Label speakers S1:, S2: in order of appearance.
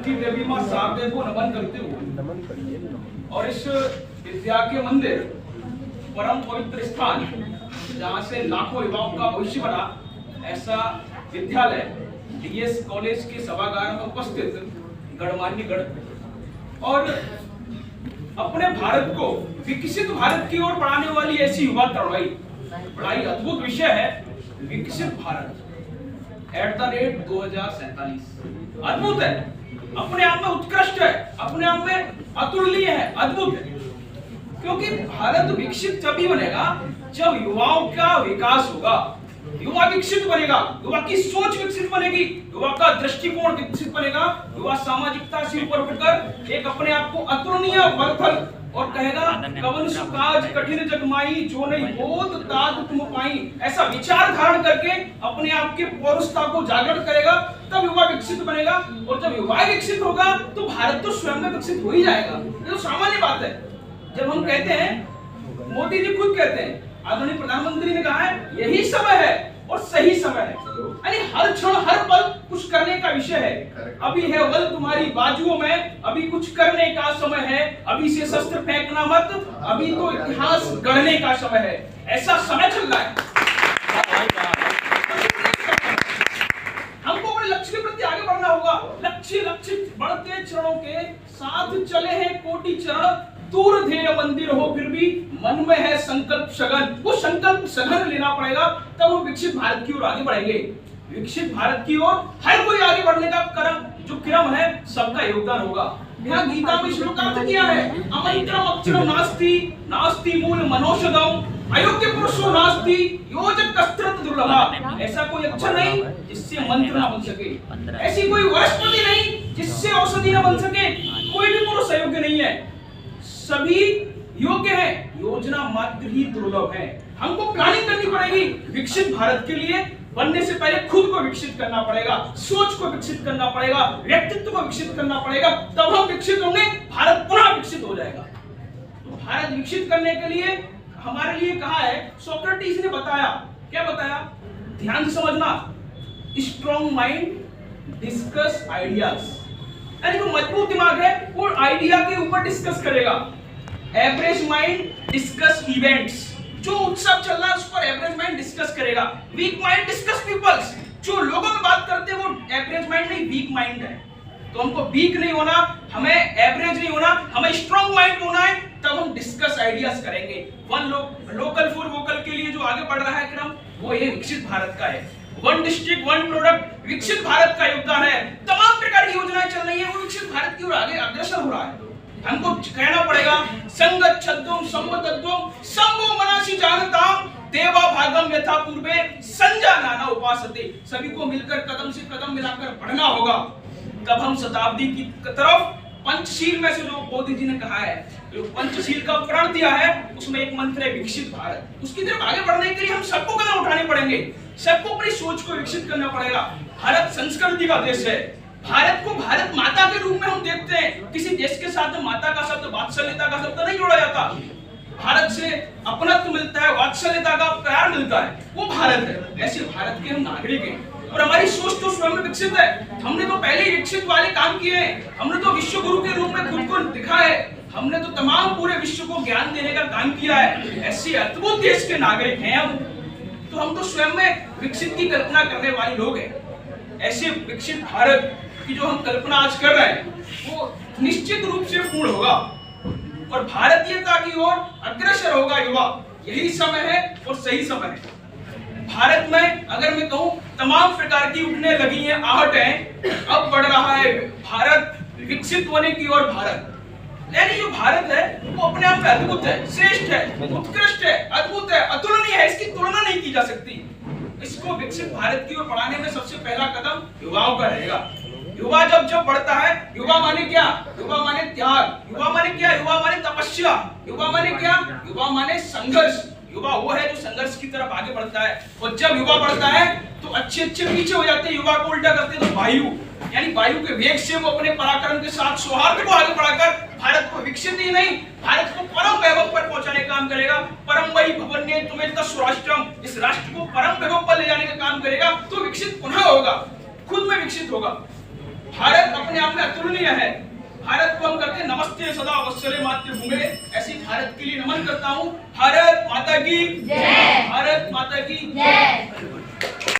S1: छठी देवी मां शारदे को नमन करते हुए और इस विद्या के मंदिर, परम पवित्र स्थान जहाँ से लाखों युवाओं का भविष्य बना, ऐसा विद्यालय डीएस कॉलेज के सभागार में उपस्थित गणमान्य गण और अपने भारत को विकसित भारत की ओर बढ़ाने वाली ऐसी युवा तरुणाई, बड़ा ही अद्भुत विषय है विकसित भारत @2047। अद्भुत है, अपने आप में उत्कृष्ट है, अपने आप में अतुलनीय है, अद्भुत है। क्योंकि भारत विकसित तभी बनेगा जब युवाओं का विकास होगा, युवा विकसित बनेगा, युवा की सोच विकसित बनेगी, युवा का दृष्टिकोण विकसित बनेगा, युवा सामाजिकता से ऊपर उठकर एक अपने आप को अतुलनीय बलथल और कहेगा कवन सुकाज कठिन जगमाई जो नहीं बोध ताद तुम पाई, ऐसा विचार धारण करके अपने आप के पौरुषता को जागृत करेगा, तब युवा विकसित बनेगा। और जब युवा विकसित होगा तो भारत तो स्वयं में विकसित हो ही जाएगा। ये तो सामान्य बात है। जब हम कहते हैं, मोदी जी खुद कहते हैं, आदरणीय प्रधानमंत्री ने कहा है यही समय है और सही समय है, यानी हर क्षण हर पल कुछ करने का विषय है। अभी है बल तुम्हारी बाजुओं में, अभी कुछ करने का समय है, अभी से शस्त्र फेंकना मत, अभी तो इतिहास गढ़ने का समय है। ऐसा समय चल रहा है। हमको अपने लक्ष्य के प्रति आगे बढ़ना होगा। लक्ष्य बढ़ते चरणों के साथ चले हैं कोटि चरण, दूर ध्येय मंदिर हो फिर भी मन में है संकल्प सघन। वो संकल्प सघन लेना पड़ेगा, तब हम विकसित भारत की ओर आगे बढ़ेंगे। विकसित भारत की ओर हर कोई आगे बढ़ने का क्रम है, सबका योगदान होगा। यहाँ गीता में श्लोकार्थ किया है, अमंत्रम अक्षरम नास्ति नास्ति मूल मनोषधम अयोग्य पुरुषो नास्ति योजक कस्त्रत दुर्लभा। ऐसा कोई अक्षर नहीं जिससे मंत्र ना बन सके, ऐसी कोई वनस्पति नहीं जिससे औषधि ना बन सके। कोई भी पुरुष अयोग्य नहीं है, सभी योग्य हैं, योजना मात्र ही दुर्लभ है। हमको प्लानिंग करनी पड़ेगी विकसित भारत के लिए। बनने से पहले खुद को विकसित करना पड़ेगा, सोच को विकसित करना पड़ेगा, व्यक्तित्व को विकसित करना पड़ेगा, तब हम विकसित होंगे, भारत पुनः विकसित हो जाएगा। तो भारत विकसित करने के लिए हमारे लिए कहा है, सोक्रेटिस ने बताया, क्या बताया, ध्यान से समझना, स्ट्रॉन्ग माइंड डिस्कस आइडियाज, यानी जो मजबूत दिमाग है वो आइडिया के ऊपर डिस्कस करेगा। एवरेज माइंड डिस्कस इवेंट्स, जो उत्सव चल रहा है उस पर एवरेज माइंड डिस्कस करेगा। वीक माइंड डिस्कस पीपल्स, जो लोगों में बात करते हैं वो एवरेज माइंड नहीं, वीक माइंड है। तो हमको वीक नहीं होना, हमें एवरेज नहीं होना, हमें स्ट्रॉन्ग माइंड होना है, तब हम डिस्कस आइडियाज करेंगे। लोकल फॉर वोकल के लिए जो आगे बढ़ रहा है क्रम, वो ये विकसित भारत का है। वन डिस्ट्रिक्ट वन प्रोडक्ट विकसित भारत का योगदान है। तमाम प्रकार की योजनाएं चल रही है, वो विकसित भारत की ओर आगे अग्रसर हो रहा है। हमको कहना पड़ेगा संगत छद्म संवदत्वम संभो मनासी जानताम देवा भागम यथा पूर्वे संजा नाना उपासते। सभी को मिलकर कदम से कदम मिलाकर बढ़ना होगा, तब हम शताब्दी की तरफ पंचशील में से जो मोदी जी ने कहा है, जो पंचशील का प्रण दिया है, उसमें एक मंत्र है विकसित भारत। उसकी तरफ आगे बढ़ने के लिए हम सबको कदम उठाने पड़ेंगे, सबको अपनी सोच को विकसित करना पड़ेगा। भारत संस्कृति का देश है। भारत को भारत माता के रूप में हम देखते हैं। किसी देश के साथ माता का शब्द, वात्सल्यता का शब्द नहीं जोड़ा जाता। भारत से अपनत्व मिलता है, वात्सल्यता का प्यार मिलता है, वो भारत है। ऐसे भारत के हम नागरिक हैं और हमारी सोच तो स्वयं में विकसित है। हमने तो पहले ही विकसित वाले काम किए हैं। हमने तो विश्व गुरु के रूप में खुद को दिखा है। हमने तो तमाम पूरे विश्व को ज्ञान देने का काम किया है। ऐसे अद्भुत देश के नागरिक हैं हम, तो हम तो स्वयं में विकसित की कल्पना करने वाले लोग हैं। ऐसे विकसित भारत की जो हम कल्पना आज कर रहे हैं, वो निश्चित रूप से पूर्ण होगा और भारतीयता की ओर अग्रसर होगा युवा। यही समय है और सही समय है। भारत में अगर मैं कहूं, तमाम प्रकार की उठने लगी हैं, आहट है, अब बढ़ रहा है भारत विकसित होने की ओर। भारत यानी जो भारत है वो अपने आप में अद्भुत है, श्रेष्ठ है, उत्कृष्ट है, अद्भुत है, अतुलनीय है, इसकी तुलना नहीं की जा सकती। इसको विकसित भारत की ओर बढ़ाने में सबसे पहला कदम युवाओं का रहेगा। युवा जब बढ़ता है, युवा माने क्या, युवा माने त्याग, युवा माने क्या, युवा माने तपस्या, युवा माने क्या, युवा माने संघर्ष। युवा वो है जो संघर्ष की तरफ आगे बढ़ता है। और जब युवा बढ़ता है तो अच्छे पीछे हो जाते हैं, युवा को उल्टा करते हैं तो वायु, यानी वायु के वेग से वो अपने पराक्रम के साथ सौहार्द को आगे बढ़ाकर भारत को विकसित ही नहीं, भारत को परम वैभव पर पहुंचाने का काम करेगा। परम वही भवन ने तुम्हें स्वराष्ट्रम, इस राष्ट्र को परम वैभव पर ले जाने का काम करेगा, तो विकसित पुनः होगा, खुद में विकसित होगा। भारत अपने आप में अतुलनीय है। भारत को हम करते हैं नमस्ते सदा वत्सले मातृभूमे, ऐसी भारत के लिए नमन करता हूँ। भारत माता की जय। भारत माता की जय।